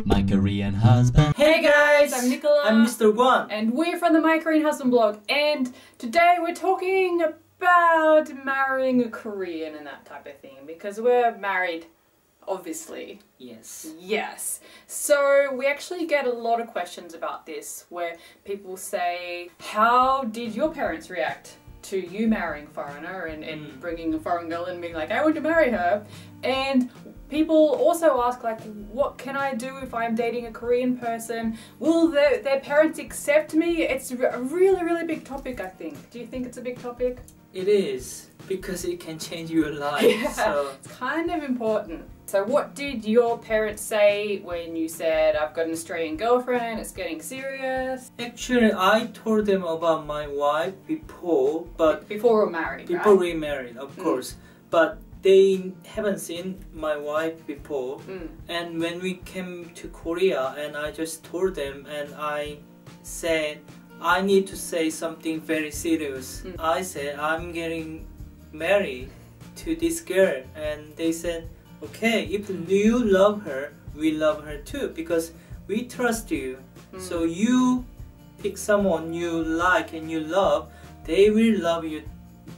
My Korean husband. Hey guys, I'm Nicola. I'm Mr. Guan. And we're from the My Korean Husband blog. And today we're talking about marrying a Korean and that type of thing. Because we're married, obviously. Yes. Yes. So we actually get a lot of questions about this where people say, how did your parents react to you marrying a foreigner and bringing a foreign girl and being like, I want to marry her? And people also ask, like, what can I do if I'm dating a Korean person? Will their parents accept me? It's a really, really big topic, I think. Do you think it's a big topic? It is, because it can change your life. Yeah, so. it's kind of important. So what did your parents say when you said, I've got an Australian girlfriend, it's getting serious? Actually, I told them about my wife before, but... Before we're married, Before right? we married, of course. But they haven't seen my wife before. And when we came to Korea, and I just told them, and I said, I need to say something very serious. I said, I'm getting married to this girl. And they said, okay, if you love her, we love her too, because we trust you. So you pick someone you like and you love, they will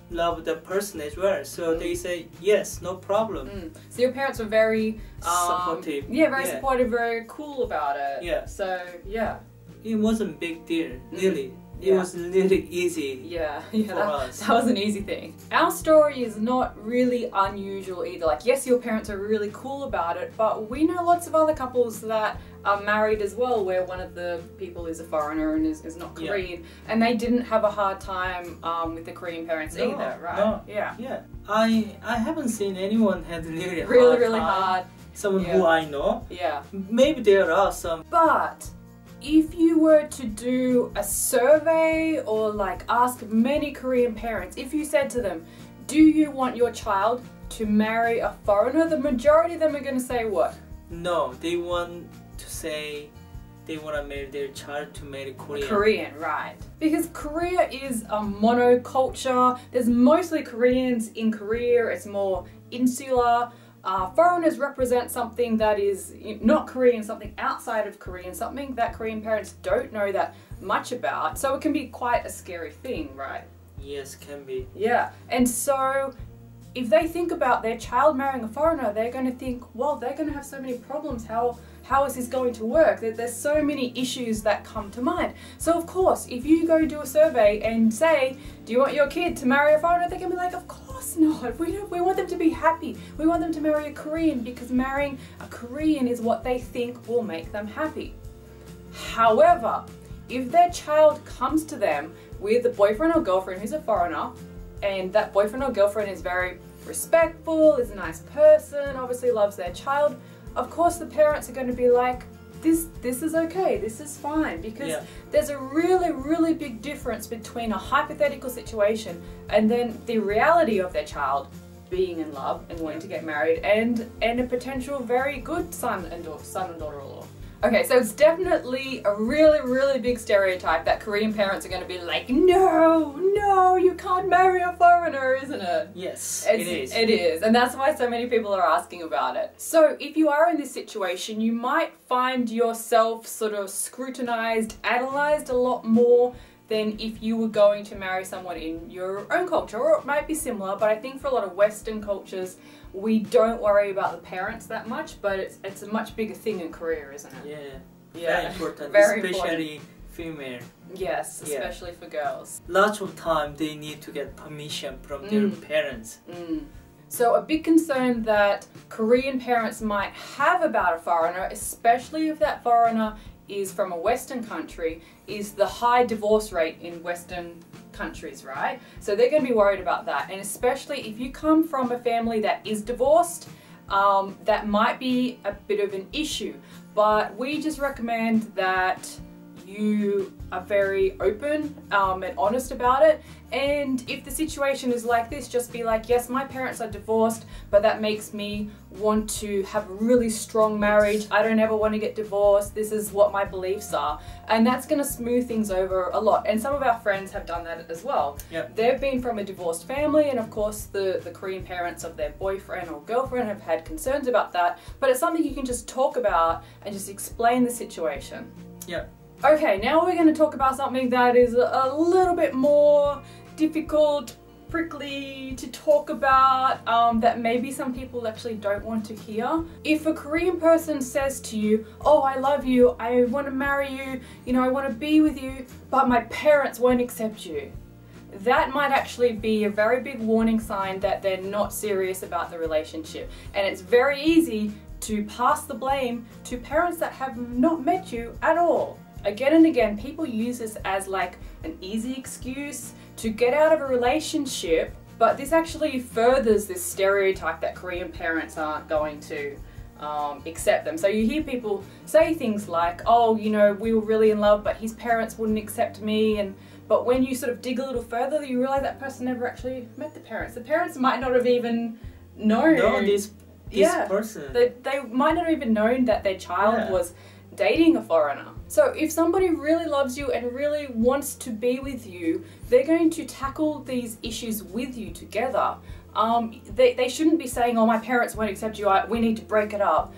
love the person as well. So they say, yes, no problem. So your parents were very supportive. Yeah, very supportive, very cool about it. Yeah. So, yeah. It wasn't a big deal, really. It was really easy for us. That was an easy thing. Our story is not really unusual either. Like, yes, your parents are really cool about it, but we know lots of other couples that are married as well, where one of the people is a foreigner and is not Korean, and they didn't have a hard time with the Korean parents either, right? No. Yeah. I haven't seen anyone had really hard. Someone who I know. Yeah. Maybe there are some. But if you were to do a survey or like ask many Korean parents, if you said to them, do you want your child to marry a foreigner? The majority of them are going to say what? No, they want to say they want to marry their child to marry Korean. Korean, right. Because Korea is a monoculture. There's mostly Koreans in Korea. It's more insular. Foreigners represent something that is not Korean, something outside of Korean, something that Korean parents don't know that much about. So it can be quite a scary thing, right? Yes, can be. Yeah, and so if they think about their child marrying a foreigner, they're going to think, well, they're going to have so many problems. How is this going to work? There's so many issues that come to mind. So of course, if you go do a survey and say, do you want your kid to marry a foreigner? They're going to be like, of course not. We want them to be happy. We want them to marry a Korean because marrying a Korean is what they think will make them happy. However, if their child comes to them with a boyfriend or girlfriend who's a foreigner, and that boyfriend or girlfriend is very respectful, is a nice person, obviously loves their child, of course the parents are going to be like, this is okay, this is fine, because there's a really, really big difference between a hypothetical situation and then the reality of their child being in love and wanting to get married and a potential very good son and daughter-in-law. Okay, so it's definitely a really, really big stereotype that Korean parents are going to be like, no, you can't marry a foreigner, isn't it? Yes, it is. It is, and that's why so many people are asking about it. So if you are in this situation, you might find yourself sort of scrutinized, analyzed a lot more than if you were going to marry someone in your own culture, or it might be similar, but I think for a lot of Western cultures, we don't worry about the parents that much, but it's a much bigger thing in Korea, isn't it? Yeah, very important, very especially important. Female. Yes, especially for girls. Lots of time they need to get permission from their parents. So a big concern that Korean parents might have about a foreigner, especially if that foreigner is from a Western country, is the high divorce rate in Western countries, right? So they're going to be worried about that, and especially if you come from a family that is divorced, that might be a bit of an issue. But we just recommend that you are very open and honest about it. And if the situation is like this, just be like, yes, my parents are divorced, but that makes me want to have a really strong marriage. I don't ever want to get divorced. This is what my beliefs are. And that's going to smooth things over a lot. And some of our friends have done that as well. Yep. They've been from a divorced family, and of course the Korean parents of their boyfriend or girlfriend have had concerns about that. But it's something you can just talk about and just explain the situation. Yeah. Okay, now we're going to talk about something that is a little bit more difficult, prickly to talk about, that maybe some people actually don't want to hear. If a Korean person says to you, oh, I love you, I want to marry you, you know, I want to be with you, but my parents won't accept you, that might actually be a very big warning sign that they're not serious about the relationship. And it's very easy to pass the blame to parents that have not met you at all. Again and again, people use this as like an easy excuse to get out of a relationship, but this actually furthers this stereotype that Korean parents aren't going to accept them. So you hear people say things like, oh, you know, we were really in love, but his parents wouldn't accept me. But when you sort of dig a little further, you realize that person never actually met the parents. The parents might not have even known this person. They might not have even known that their child was dating a foreigner. So if somebody really loves you and really wants to be with you, they're going to tackle these issues with you together. They shouldn't be saying, oh, my parents won't accept you, we need to break it up.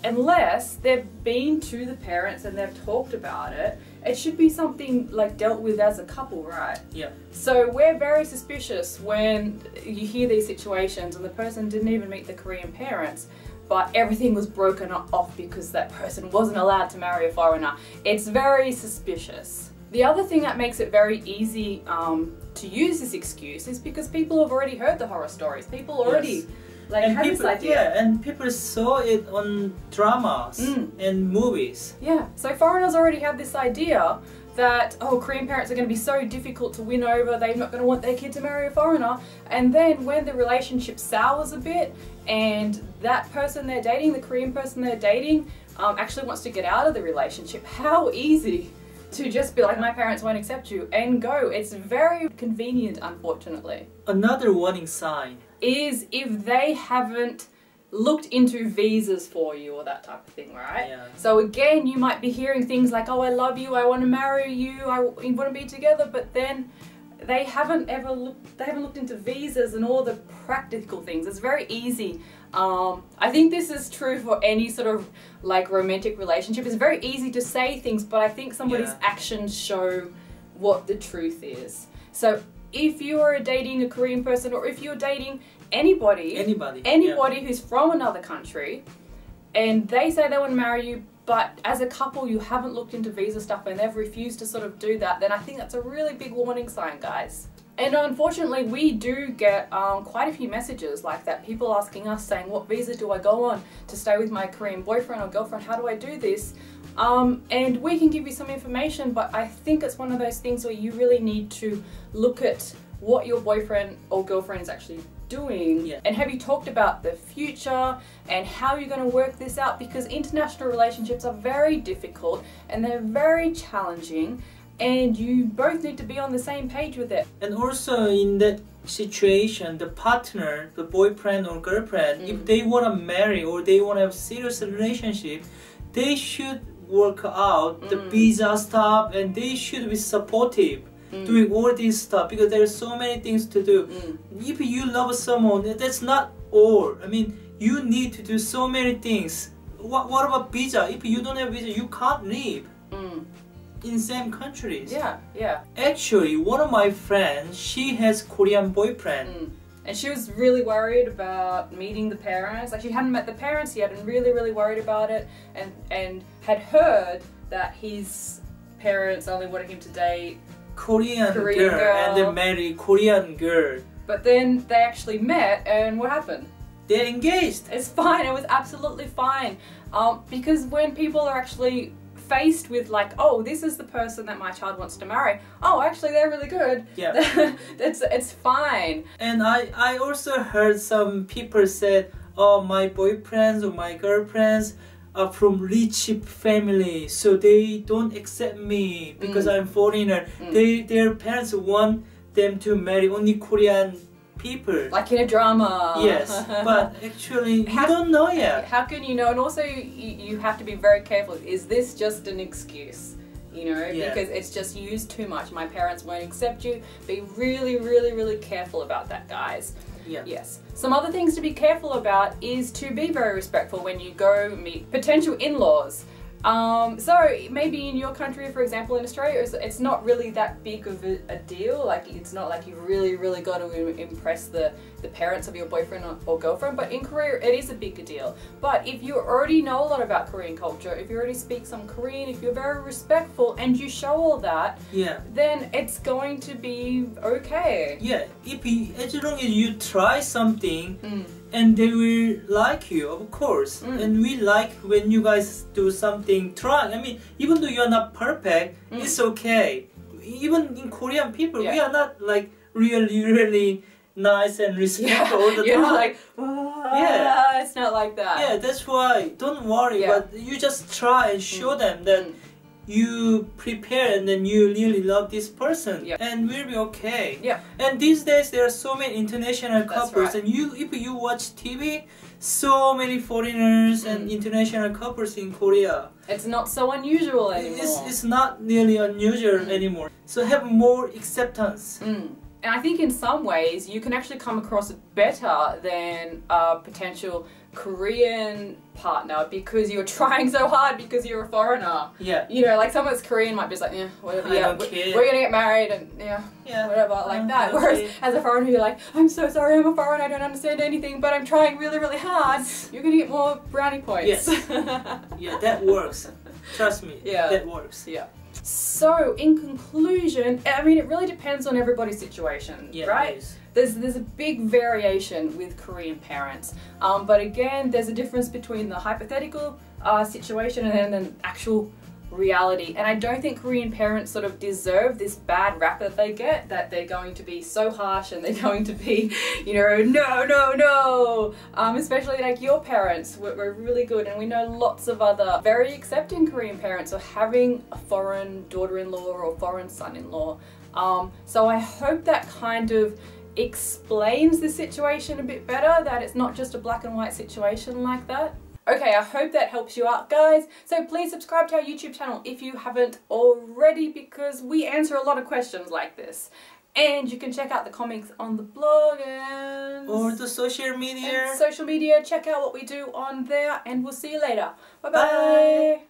Unless they've been to the parents and they've talked about it. It should be something like dealt with as a couple, right? Yeah. So we're very suspicious when you hear these situations and the person didn't even meet the Korean parents, but everything was broken off because that person wasn't allowed to marry a foreigner. It's very suspicious. The other thing that makes it very easy to use this excuse is because people have already heard the horror stories. People already have this idea. Yeah, and people saw it on dramas and movies. Yeah, so foreigners already have this idea that, oh, Korean parents are going to be so difficult to win over, they're not going to want their kid to marry a foreigner. And then when the relationship sours a bit and that person they're dating, the Korean person they're dating, actually wants to get out of the relationship, how easy to just be like, my parents won't accept you, and go. It's very convenient, unfortunately. Another warning sign is if they haven't looked into visas for you or that type of thing, right? Yeah. So again, you might be hearing things like, oh, I love you, I want to marry you, I want to be together, but then they haven't looked into visas and all the practical things. It's very easy. I think this is true for any sort of like romantic relationship. It's very easy to say things, but I think somebody's actions show what the truth is. So if you are dating a Korean person, or if you're dating anybody who's from another country, and they say they want to marry you, but as a couple you haven't looked into visa stuff and they've refused to sort of do that, then I think that's a really big warning sign, guys. And unfortunately, we do get quite a few messages like that. People asking us, saying, what visa do I go on to stay with my Korean boyfriend or girlfriend? How do I do this? And we can give you some information, but I think it's one of those things where you really need to look at what your boyfriend or girlfriend is actually doing. Yeah. And have you talked about the future and how you're going to work this out? Because international relationships are very difficult and they're very challenging, and you both need to be on the same page with it. And also in that situation, the partner, the boyfriend or girlfriend, if they want to marry or they want to have a serious relationship, they should work out the visa stuff, and they should be supportive doing all this stuff, because there are so many things to do. If you love someone, that's not all. I mean, you need to do so many things. What about visa? If you don't have visa, you can't live in same countries. Yeah. Actually, one of my friends, she has Korean boyfriend. And she was really worried about meeting the parents. Like, she hadn't met the parents yet and really worried about it, and had heard that his parents only wanted him to date Korean girl and then marry Korean girl. But then they actually met, and what happened? They're engaged. It's fine. It was absolutely fine. Because when people are actually faced with like, oh, this is the person that my child wants to marry. Oh, actually, they're really good. Yeah. it's fine. And I also heard some people said, oh, my boyfriends or my girlfriends are from rich family, so they don't accept me because I'm foreigner. Their parents want them to marry only Korean people. Like in a drama. Yes, but actually you don't know yet. How can you know? And also you have to be very careful. Is this just an excuse? You know, because it's just used too much. My parents won't accept you. Be really, really, really careful about that, guys. Yeah. Yes. Some other things to be careful about is to be very respectful when you go meet potential in-laws. So maybe in your country, for example, in Australia, it's not really that big of a deal. Like it's not like you really, really got to impress the parents of your boyfriend or girlfriend. But in Korea, it is a big deal. But if you already know a lot about Korean culture, if you already speak some Korean, if you're very respectful and you show all that, then it's going to be okay. Yeah, as long as you try something. And they will like you, of course. And we like when you guys do something, try. I mean, even though you're not perfect, it's okay. Even in Korean people, we are not like really, really nice and respectful all the time. You're not like, it's not like that. Yeah, that's why. Don't worry, but you just try and show them that you prepare and then you really love this person and we'll be okay. And these days there are so many international couples, and if you watch TV, so many foreigners and international couples in Korea. It's not so unusual anymore. It's not really unusual anymore. So have more acceptance. And I think in some ways you can actually come across better than a potential Korean partner because you're trying so hard because you're a foreigner. You know, like someone that's Korean might be just like, whatever, we're gonna get married and whatever, like that. Whereas as a foreigner, you're like, I'm so sorry, I'm a foreigner, I don't understand anything, but I'm trying really, really hard. You're gonna get more brownie points. Yeah, that works. Trust me, that works. So, in conclusion, I mean, it really depends on everybody's situation, right? There's a big variation with Korean parents, but again, there's a difference between the hypothetical situation and then an actual reality. And I don't think Korean parents sort of deserve this bad rap that they get, that they're going to be so harsh and they're going to be, you know, no. Especially like your parents were really good, and we know lots of other very accepting Korean parents are having a foreign daughter-in-law or foreign son-in-law. So I hope that kind of explains the situation a bit better, that it's not just a black and white situation like that. Okay, I hope that helps you out, guys. So please subscribe to our YouTube channel if you haven't already, because we answer a lot of questions like this. And you can check out the comics on the blog or the social media. Check out what we do on there, and we'll see you later. Bye-bye.